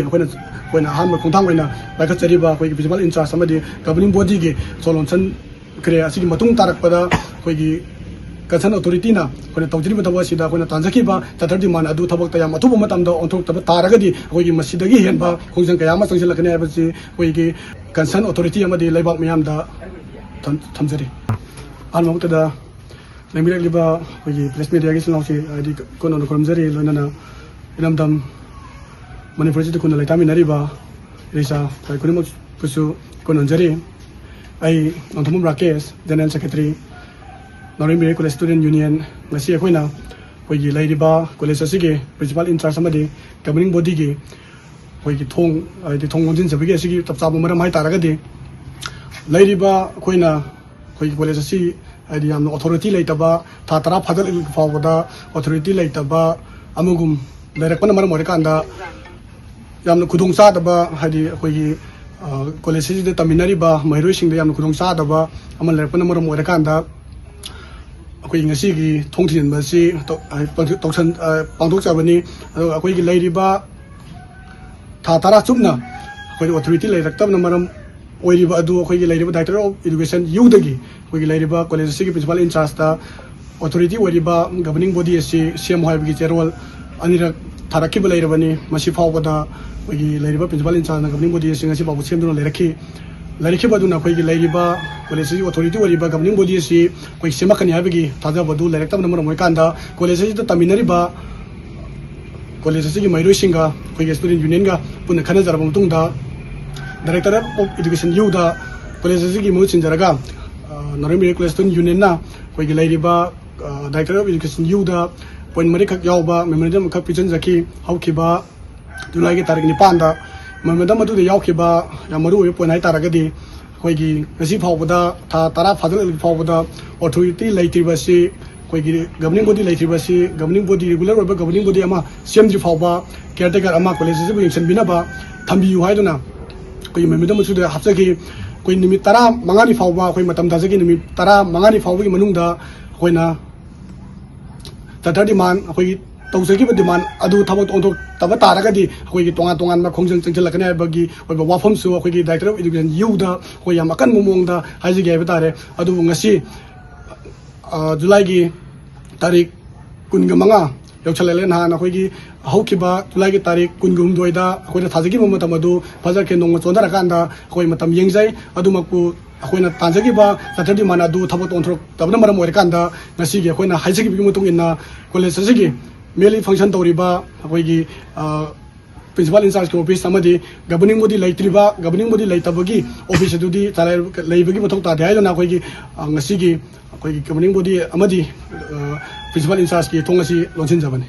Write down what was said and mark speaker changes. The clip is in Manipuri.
Speaker 1: ꯑꯩꯈꯣꯏꯅ ꯑꯍꯥꯟꯕ ꯈꯣꯡꯊꯥꯡ ꯑꯣꯏꯅ ꯄꯥꯏꯈꯠꯆꯔꯤꯕ ꯑꯩꯈꯣꯏꯒꯤ ꯄ꯭ꯔꯤꯟꯁꯤꯄꯥꯜ ꯏꯟꯆꯥꯔꯖ ꯑꯃꯗꯤ ꯒꯕꯔꯅꯤꯡ ꯕꯣꯗꯤꯒꯤ ꯁꯣꯂꯣꯟꯁꯟꯈ꯭ꯔꯦ ꯑꯁꯤꯒꯤ ꯃꯇꯨꯡ ꯇꯥꯔꯛꯄꯗ ꯑꯩꯈꯣꯏꯒꯤ ꯀꯟꯁꯔꯟ ꯑꯣꯊꯣꯔꯤꯇꯤꯅ ꯑꯩꯈꯣꯏꯅ ꯇꯧꯖꯔꯤꯕ ꯊꯕꯛ ꯑꯁꯤꯗ ꯑꯩꯈꯣꯏꯅ ꯇꯥꯟꯖꯈꯤꯕ ꯆꯠꯊ ꯗꯤꯃꯥꯟ ꯑꯗꯨ ꯊꯕꯛꯇ ꯌꯥꯝ ꯑꯊꯨꯕ ꯃꯇꯝꯗ ꯑꯣꯟꯊꯣꯛꯇꯕ ꯇꯥꯔꯒꯗꯤ ꯑꯩꯈꯣꯏꯒꯤ ꯃꯁꯤꯗꯒꯤ ꯍꯦꯟꯕ ꯈꯣꯡꯖꯪ ꯀꯌꯥ ꯑꯃ ꯆꯪꯁꯤꯜꯂꯛꯀꯅꯤ ꯍꯥꯏꯕꯁꯤ ꯑꯩꯈꯣꯏꯒꯤ ꯀꯟꯁꯔꯟ ꯑꯣꯊꯣꯔꯤꯇꯤ ꯑꯃꯗꯤ ꯂꯩꯕꯥꯛ ꯃꯤꯌꯥꯝꯗ ꯊꯝꯖꯔꯤ ꯑꯍꯥꯟꯕ ꯃꯛꯇꯗ ꯂꯩꯕꯤꯔꯛꯂꯤꯕ ꯑꯩꯈꯣꯏꯒꯤ ꯄ꯭ꯔꯦꯁ ꯃꯤꯗꯤꯌꯥꯒꯤ ꯏꯆꯤꯜ-ꯏꯅꯥꯎꯁꯤ ꯍꯥꯏꯗꯤ ꯀꯣꯟꯅ ꯈꯨꯔꯨꯝꯖꯔꯤ ꯂꯣꯏꯅꯅ ꯏꯔꯝꯗꯝ ꯃꯅꯤꯄꯨꯔꯁꯤꯗ ꯈꯨꯟꯅ ꯂꯩꯇꯥꯃꯤꯟꯅꯔꯤꯕ ꯏꯔꯩꯆꯥ ꯈ꯭ꯋꯥꯏ ꯈꯨꯗꯤꯡꯃꯛꯄꯨꯁꯨ ꯀꯣꯟꯅꯣꯟꯖꯔꯤ ꯑꯩ ꯅꯣꯡꯊꯣꯝꯕꯝ ꯔꯥꯀꯦꯁ ꯖꯦꯅꯔꯦꯜ ꯁꯦꯀ꯭ꯔꯦꯇꯔꯤ ꯅꯥꯎꯔꯦꯝꯕꯤꯔꯩ ꯀꯣꯂꯦꯖ ꯁ꯭ꯇꯨꯗꯦꯟꯠ ꯌꯨꯅꯤꯌꯟ ꯉꯁꯤ ꯑꯩꯈꯣꯏꯅ ꯑꯩꯈꯣꯏꯒꯤ ꯂꯩꯔꯤꯕ ꯀꯣꯂꯦꯖ ꯑꯁꯤꯒꯤ ꯄ꯭ꯔꯤꯟꯁꯤꯄꯥꯜ ꯏꯟꯆꯥꯔꯖ ꯑꯃꯗꯤ ꯒꯕꯔꯅꯤꯡ ꯕꯣꯗꯤꯒꯤ ꯑꯩꯈꯣꯏꯒꯤ ꯊꯣꯡ ꯂꯣꯟꯁꯤꯟꯖꯕꯒꯤ ꯑꯁꯤꯒꯤ ꯆꯞ ꯆꯥꯕ ꯃꯔꯝ ꯍꯥꯏꯇꯥꯔꯒꯗꯤ ꯂꯩꯔꯤꯕ ꯑꯩꯈꯣꯏꯅ ꯑꯩꯈꯣꯏꯒꯤ ꯀꯣꯂꯦꯖ ꯑꯁꯤ ꯍꯥꯏꯗꯤ ꯌꯥꯝꯅ ꯑꯣꯊꯣꯔꯤꯇꯤ ꯂꯩꯇꯕ ꯊꯥ 10 ꯐꯥꯖꯤꯜꯂꯛꯂꯤ ꯐꯥꯎꯕꯗ ꯑꯣꯊꯣꯔꯤꯇꯤ ꯂꯩꯇꯕ ꯑꯃꯒꯨꯝ ꯂꯩꯔꯛꯄꯅ ꯃꯔꯝ ꯑꯣꯏꯔꯀꯥꯟꯗ ꯌꯥꯝꯅ ꯈꯨꯗꯣꯡꯆꯥꯗꯕ ꯍꯥꯏꯗꯤ ꯑꯩꯈꯣꯏꯒꯤ ꯀꯣꯂꯦꯖ ꯑꯁꯤꯗ ꯇꯝꯃꯤꯟꯅꯔꯤꯕ ꯃꯍꯩꯔꯣꯏꯁꯤꯡꯗ ꯌꯥꯝꯅ ꯈꯨꯗꯣꯡꯆꯥꯗꯕ ꯑꯃ ꯂꯩꯔꯛꯄꯅ ꯃꯔꯝ ꯑꯣꯏꯔꯀꯥꯟꯗ ꯑꯩꯈꯣꯏꯒꯤ ꯉꯁꯤꯒꯤ ꯊꯣꯡ ꯊꯤꯡꯖꯤꯟꯕ ꯑꯁꯤ ꯄꯥꯡꯊꯣꯛꯆꯕꯅꯤ ꯑꯗꯨꯒ ꯑꯩꯈꯣꯏꯒꯤ ꯂꯩꯔꯤꯕ ꯊꯥ 10 ꯆꯨꯞꯅ ꯑꯩꯈꯣꯏꯒꯤ ꯑꯣꯊꯣꯔꯤꯇꯤ ꯂꯩꯔꯛꯇꯕꯅ ꯃꯔꯝ ꯑꯣꯏꯔꯤꯕ ꯑꯗꯨ ꯑꯩꯈꯣꯏꯒꯤ ꯂꯩꯔꯤꯕ ꯗꯥꯏꯔꯦꯛꯇꯔ ꯑꯣꯐ ꯏꯗꯨꯀꯦꯁꯟ ꯌꯨꯗꯒꯤ ꯑꯩꯈꯣꯏꯒꯤ ꯂꯩꯔꯤꯕ ꯀꯣꯂꯦꯖ ꯑꯁꯤꯒꯤ ꯄ꯭ꯔꯤꯟꯁꯤꯄꯥꯜ ꯏꯟꯆꯥꯔꯖꯇ ꯑꯣꯊꯣꯔꯤꯇꯤ ꯑꯣꯏꯔꯤꯕ ꯒꯕꯔꯅꯤꯡ ꯕꯣꯗꯤ ꯑꯁꯤ ꯁꯦꯝꯃꯨ ꯍꯥꯏꯕꯒꯤ ꯆꯦꯔꯣꯜ ꯑꯅꯤꯔꯛ ꯊꯥꯔꯛꯈꯤꯕ ꯂꯩꯔꯕꯅꯤ ꯃꯁꯤ ꯐꯥꯎꯕꯗ ꯑꯩꯈꯣꯏꯒꯤ ꯂꯩꯔꯤꯕ ꯄ꯭ꯔꯤꯟꯁꯤꯄꯥꯜ ꯏꯟꯆꯥꯔꯖꯅ ꯒꯕꯔꯅꯤꯡ ꯕꯣꯗꯤ ꯑꯁꯤ ꯉꯁꯤ ꯐꯥꯎꯕ ꯁꯦꯝꯗꯨꯅ ꯂꯩꯔꯛꯈꯤꯕ ꯑꯗꯨꯅ ꯑꯩꯈꯣꯏꯒꯤ ꯂꯩꯔꯤꯕ ꯀꯣꯂꯦꯖ ꯑꯁꯤꯒꯤ ꯑꯣꯊꯣꯔꯤꯇꯤ ꯑꯣꯏꯔꯤꯕ ꯒꯕꯔꯅꯤꯡ ꯕꯣꯗꯤ ꯑꯁꯤ ꯑꯩꯈꯣꯏ ꯁꯦꯝꯃꯛꯀꯅꯤ ꯍꯥꯏꯕꯒꯤ ꯊꯥꯖꯕ ꯑꯗꯨ ꯂꯩꯔꯛꯇꯕꯅ ꯃꯔꯝ ꯑꯣꯏꯔꯀꯥꯟꯗ ꯀꯣꯂꯦꯖ ꯑꯁꯤꯗ ꯇꯝꯃꯤꯟꯅꯔꯤꯕ ꯀꯣꯂꯦꯖ ꯑꯁꯤꯒꯤ ꯃꯍꯩꯔꯣꯏꯁꯤꯡꯒ ꯑꯩꯈꯣꯏꯒꯤ ꯁ꯭ꯇꯨꯗꯦꯟꯠ ꯌꯨꯅꯤꯌꯟꯒ ꯄꯨꯟꯅ ꯈꯟꯅꯖꯔꯕ ꯃꯇꯨꯡꯗ ꯗꯥꯏꯔꯦꯛꯇꯔ ꯑꯣꯐ ꯏꯗꯨꯀꯦꯁꯟ ꯌꯨꯗ ꯀꯣꯂꯦꯖ ꯑꯁꯤꯒꯤ ꯃꯍꯨꯠ ꯁꯤꯟꯖꯔꯒ ꯅꯥꯎꯔꯦꯝꯕꯤꯔꯩ ꯀꯣꯂꯦꯖ ꯁ꯭ꯇꯨꯗꯦꯟꯠ ꯌꯨꯅꯤꯌꯟꯅ ꯑꯩꯈꯣꯏꯒꯤ ꯂꯩꯔꯤꯕ ꯗꯥꯏꯔꯦꯛꯇꯔ ꯑꯣꯐ ꯏꯗꯨꯀꯦꯁꯟ ꯌꯨꯗ ꯄꯣꯏꯟꯠ 4 ꯌꯥꯎꯕ ꯃꯦꯃꯣꯔꯦꯟꯗꯝ ꯑꯃꯈꯛ ꯄꯤꯁꯤꯟꯖꯈꯤ ꯍꯧꯈꯤꯕ ꯖꯨꯂꯥꯏꯒꯤ ꯇꯥꯔꯤꯛ 9ꯗ ꯃꯦꯃꯣꯔꯦꯟꯗꯝ ꯑꯗꯨꯗ ꯌꯥꯎꯈꯤꯕ ꯌꯥꯝ ꯃꯔꯨꯑꯣꯏꯕ ꯄꯣꯏꯟꯠ ꯍꯥꯏꯇꯥꯔꯒꯗꯤ ꯑꯩꯈꯣꯏꯒꯤ ꯉꯁꯤ ꯐꯥꯎꯕꯗ ꯊꯥ 10 ꯐꯥꯖꯤꯜꯂꯛꯂꯤ ꯐꯥꯎꯕꯗ ꯑꯣꯊꯣꯔꯤꯇꯤ ꯂꯩꯇ꯭ꯔꯤꯕ ꯑꯁꯤ ꯑꯩꯈꯣꯏꯒꯤ ꯒꯕꯔꯅꯤꯡ ꯕꯣꯗꯤ ꯂꯩꯇ꯭ꯔꯤꯕ ꯑꯁꯤ ꯒꯕꯔꯅꯤꯡ ꯕꯣꯗꯤ ꯔꯤꯒꯨꯂꯔ ꯑꯣꯏꯕ ꯒꯕꯔꯅꯤꯡ ꯕꯣꯗꯤ ꯑꯃ ꯁꯦꯝꯗ꯭ꯔꯤ ꯐꯥꯎꯕ ꯀꯤꯌꯔꯇꯦꯀꯔ ꯑꯃ ꯀꯣꯂꯦꯖ ꯑꯁꯤꯕꯨ ꯌꯦꯡꯁꯤꯟꯕꯤꯅꯕ ꯊꯝꯕꯤꯌꯨ ꯍꯥꯏꯗꯨꯅ ꯑꯩꯈꯣꯏꯒꯤ ꯃꯦꯃꯣꯔꯦꯟꯗꯝ ꯑꯗꯨꯗ ꯍꯥꯞꯆꯈꯤ ꯑꯩꯈꯣꯏ ꯅꯨꯃꯤꯠ 15ꯅꯤ ꯐꯥꯎꯕ ꯑꯩꯈꯣꯏ ꯃꯇꯝ ꯊꯥꯖꯈꯤ ꯅꯨꯃꯤꯠ 15ꯅꯤ ꯐꯥꯎꯕꯒꯤ ꯃꯅꯨꯡꯗ ꯑꯩꯈꯣꯏꯅ ꯆꯠꯊ ꯗꯤꯃꯥꯟ ꯑꯩꯈꯣꯏꯒꯤ ꯇꯧꯖꯈꯤꯕ ꯗꯤꯃꯥꯟ ꯑꯗꯨ ꯊꯕꯛ ꯑꯣꯟꯊꯣꯛꯇꯕ ꯇꯥꯔꯒꯗꯤ ꯑꯩꯈꯣꯏꯒꯤ ꯇꯣꯉꯥꯟꯕ ꯈꯣꯡꯖꯪ ꯆꯪꯁꯤꯜꯂꯛꯀꯅꯤ ꯍꯥꯏꯕꯒꯤ ꯑꯣꯏꯕ ꯋꯥꯐꯝꯁꯨ ꯑꯩꯈꯣꯏꯒꯤ ꯗꯥꯏꯔꯦꯛꯇꯔ ꯑꯣꯐ ꯏꯗꯨꯀꯦꯁꯟ ꯌꯨꯗ ꯑꯩꯈꯣꯏ ꯌꯥꯝ ꯑꯀꯟꯕ ꯃꯑꯣꯡꯗ ꯍꯥꯏꯖꯒꯦ ꯍꯥꯏꯕ ꯇꯥꯔꯦ ꯑꯗꯨꯕꯨ ꯉꯁꯤ ꯖꯨꯂꯥꯏꯒꯤ ꯇꯥꯔꯤꯛ 25 ꯌꯧꯁꯜꯂꯛꯂꯦ ꯅꯍꯥꯟ ꯑꯩꯈꯣꯏꯒꯤ ꯍꯧꯈꯤꯕ ꯖꯨꯂꯥꯏꯒꯤ ꯇꯥꯔꯤꯛ 22ꯗ ꯑꯩꯈꯣꯏꯅ ꯊꯥꯖꯈꯤꯕ ꯃꯇꯝ ꯑꯗꯨ ꯐꯖꯈ꯭ꯔꯦ ꯅꯣꯡꯃ ꯆꯣꯟꯊꯔꯀꯥꯟꯗ ꯑꯩꯈꯣꯏ ꯃꯇꯝ ꯌꯦꯡꯖꯩ ꯑꯗꯨꯃꯛꯄꯨ ꯑꯩꯈꯣꯏꯅ ꯇꯥꯟꯖꯈꯤꯕ ꯆꯠꯊ ꯗꯤꯃꯥꯟ ꯑꯗꯨ ꯊꯕꯛ ꯑꯣꯟꯊꯣꯔꯛꯇꯕꯅ ꯃꯔꯝ ꯑꯣꯏꯔꯀꯥꯟꯗ ꯉꯁꯤꯒꯤ ꯑꯩꯈꯣꯏꯅ ꯍꯥꯏꯖꯈꯤꯕꯒꯤ ꯃꯇꯨꯡ ꯏꯟꯅ ꯀꯣꯂꯦꯖ ꯑꯁꯤꯒꯤ ꯃꯦꯟꯂꯤ ꯐꯪꯁꯟ ꯇꯧꯔꯤꯕ ꯑꯩꯈꯣꯏꯒꯤ ꯄ꯭ꯔꯤꯟꯁꯤꯄꯥꯜ ꯏꯟꯆꯥꯔꯖꯀꯤ ꯑꯣꯐꯤꯁ ꯑꯃꯗꯤ ꯒꯕꯔꯅꯤꯡ ꯕꯣꯗꯤ ꯂꯩꯇꯕꯒꯤ ꯑꯣꯐꯤꯁ ꯑꯗꯨꯗꯤ ꯂꯩꯕꯒꯤ ꯃꯊꯧ ꯇꯥꯗꯦ ꯍꯥꯏꯗꯨꯅ ꯑꯩꯈꯣꯏꯒꯤ ꯉꯁꯤꯒꯤ ꯑꯩꯈꯣꯏꯒꯤ ꯒꯕꯔꯅꯤꯡ ꯕꯣꯗꯤ ꯑꯃꯗꯤ ꯄ꯭ꯔꯤꯟꯁꯤꯄꯥꯜ ꯏꯟꯆꯥꯔꯖꯀꯤ ꯊꯣꯡ ꯑꯁꯤ ꯂꯣꯟꯁꯤꯟꯖꯕꯅꯤ